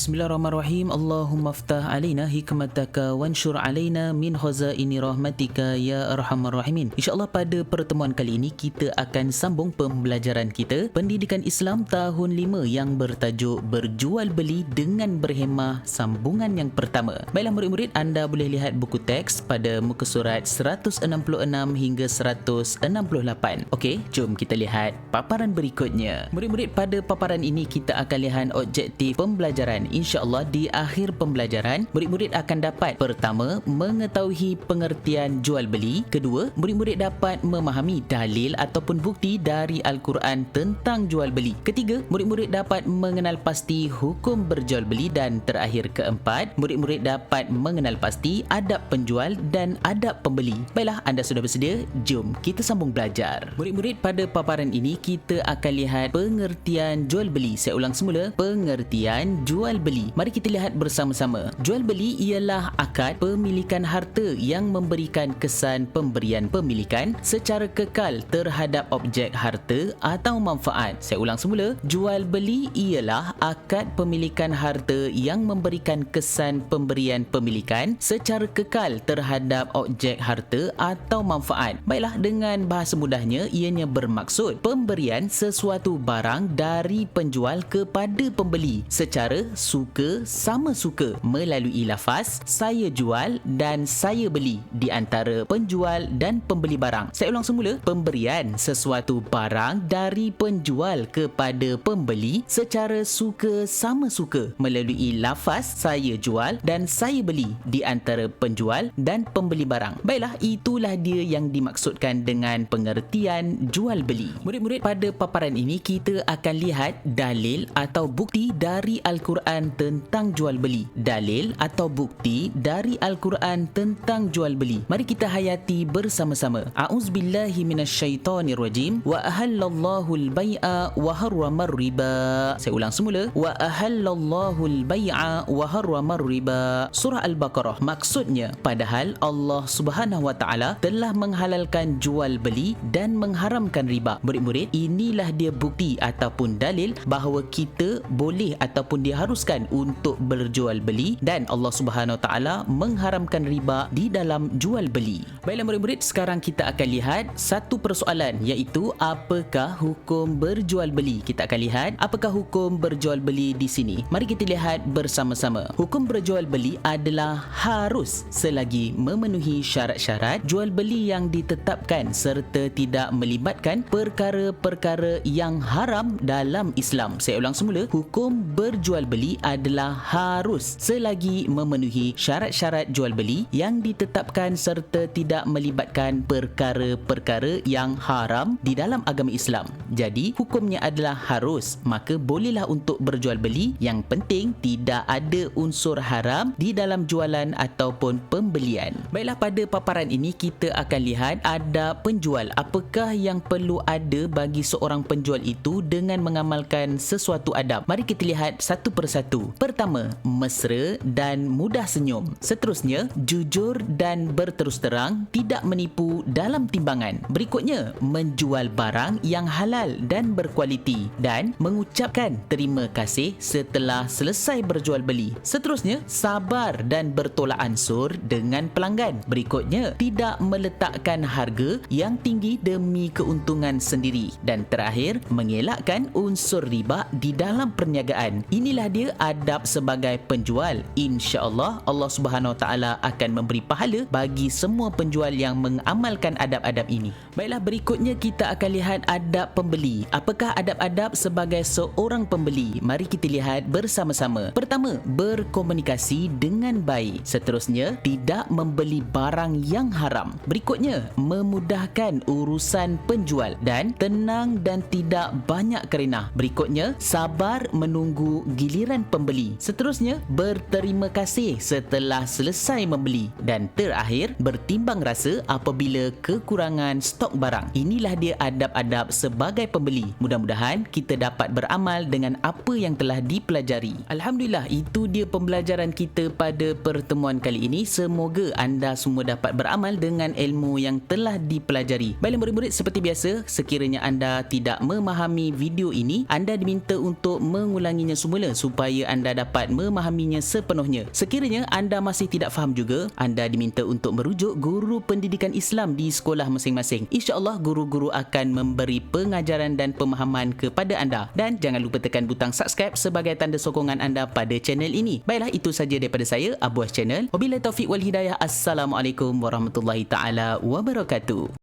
Bismillahirrahmanirrahim. Allahumma aftah alaina hikmataka wanshur alaina min khazaini rahmatika ya arhamar rahimin. InsyaAllah pada pertemuan kali ini kita akan sambung pembelajaran kita Pendidikan Islam tahun 5 yang bertajuk Berjual Beli dengan Berhemah sambungan yang pertama. Baiklah murid-murid, anda boleh lihat buku teks pada muka surat 166 hingga 168. Okey, jom kita lihat paparan berikutnya. Murid-murid, pada paparan ini kita akan lihat objektif pembelajaran. InsyaAllah di akhir pembelajaran, murid-murid akan dapat pertama, mengetahui pengertian jual beli. Kedua, murid-murid dapat memahami dalil ataupun bukti dari Al-Quran tentang jual beli. Ketiga, murid-murid dapat mengenal pasti hukum berjual beli. Dan terakhir keempat, murid-murid dapat mengenal pasti adab penjual dan adab pembeli. Baiklah, anda sudah bersedia? Jom kita sambung belajar. Murid-murid, pada paparan ini kita akan lihat pengertian jual beli. Saya ulang semula, pengertian jual beli. Mari kita lihat bersama-sama. Jual beli ialah akad pemilikan harta yang memberikan kesan pemberian pemilikan secara kekal terhadap objek harta atau manfaat. Saya ulang semula. Jual beli ialah akad pemilikan harta yang memberikan kesan pemberian pemilikan secara kekal terhadap objek harta atau manfaat. Baiklah, dengan bahasa mudahnya, ianya bermaksud pemberian sesuatu barang dari penjual kepada pembeli secara suka sama suka melalui lafaz saya jual dan saya beli di antara penjual dan pembeli barang. Saya ulang semula, pemberian sesuatu barang dari penjual kepada pembeli secara suka sama suka melalui lafaz saya jual dan saya beli di antara penjual dan pembeli barang. Baiklah, itulah dia yang dimaksudkan dengan pengertian jual beli. Murid-murid, pada paparan ini kita akan lihat dalil atau bukti dari Al-Quran tentang jual beli. Dalil atau bukti dari Al-Quran tentang jual beli. Mari kita hayati bersama-sama. A'udzubillahi minasyaitonirrajim. Wa ahallallahu al-bai'a wa harrama riba. Saya ulang semula. Wa ahallallahu al-bai'a wa harrama riba. Surah Al-Baqarah. Maksudnya, padahal Allah Subhanahu wa taala telah menghalalkan jual beli dan mengharamkan riba. Murid-murid, inilah dia bukti ataupun dalil bahawa kita boleh ataupun diharuskan untuk berjual beli dan Allah Subhanahu Wa Taala mengharamkan riba di dalam jual beli. Baiklah murid-murid, sekarang kita akan lihat satu persoalan, iaitu apakah hukum berjual beli. Kita akan lihat apakah hukum berjual beli di sini. Mari kita lihat bersama-sama. Hukum berjual beli adalah harus selagi memenuhi syarat-syarat jual beli yang ditetapkan serta tidak melibatkan perkara-perkara yang haram dalam Islam. Saya ulang semula, hukum berjual beli adalah harus selagi memenuhi syarat-syarat jual beli yang ditetapkan serta tidak melibatkan perkara-perkara yang haram di dalam agama Islam. Jadi hukumnya adalah harus, maka bolehlah untuk berjual beli. Yang penting tidak ada unsur haram di dalam jualan ataupun pembelian. Baiklah, pada paparan ini kita akan lihat adab penjual. Apakah yang perlu ada bagi seorang penjual itu dengan mengamalkan sesuatu adab. Mari kita lihat satu persatu. Pertama, mesra dan mudah senyum. Seterusnya, jujur dan berterus terang, tidak menipu dalam timbangan. Berikutnya, menjual barang yang halal dan berkualiti dan mengucapkan terima kasih setelah selesai berjual beli. Seterusnya, sabar dan bertolak ansur dengan pelanggan. Berikutnya, tidak meletakkan harga yang tinggi demi keuntungan sendiri. Dan terakhir, mengelakkan unsur riba di dalam perniagaan. Inilah dia adab sebagai penjual. InsyaAllah Allah Subhanahu Wa Taala akan memberi pahala bagi semua penjual yang mengamalkan adab-adab ini. Baiklah, berikutnya kita akan lihat adab pembeli. Apakah adab-adab sebagai seorang pembeli? Mari kita lihat bersama-sama. Pertama, berkomunikasi dengan baik. Seterusnya, tidak membeli barang yang haram. Berikutnya, memudahkan urusan penjual dan tenang dan tidak banyak kerenah. Berikutnya, sabar menunggu giliran pembeli. Seterusnya, berterima kasih setelah selesai membeli. Dan terakhir, bertimbang rasa apabila kekurangan stok barang. Inilah dia adab-adab sebagai pembeli. Mudah-mudahan kita dapat beramal dengan apa yang telah dipelajari. Alhamdulillah, itu dia pembelajaran kita pada pertemuan kali ini. Semoga anda semua dapat beramal dengan ilmu yang telah dipelajari. Baiklah murid-murid, seperti biasa, sekiranya anda tidak memahami video ini, anda diminta untuk mengulanginya semula supaya supaya anda dapat memahaminya sepenuhnya. Sekiranya anda masih tidak faham juga, anda diminta untuk merujuk guru pendidikan Islam di sekolah masing-masing. InsyaAllah guru-guru akan memberi pengajaran dan pemahaman kepada anda. Dan jangan lupa tekan butang subscribe sebagai tanda sokongan anda pada channel ini. Baiklah, itu saja daripada saya, Abu Channel. Wabillahi taufiq wal hidayah. Assalamualaikum warahmatullahi taala wabarakatuh.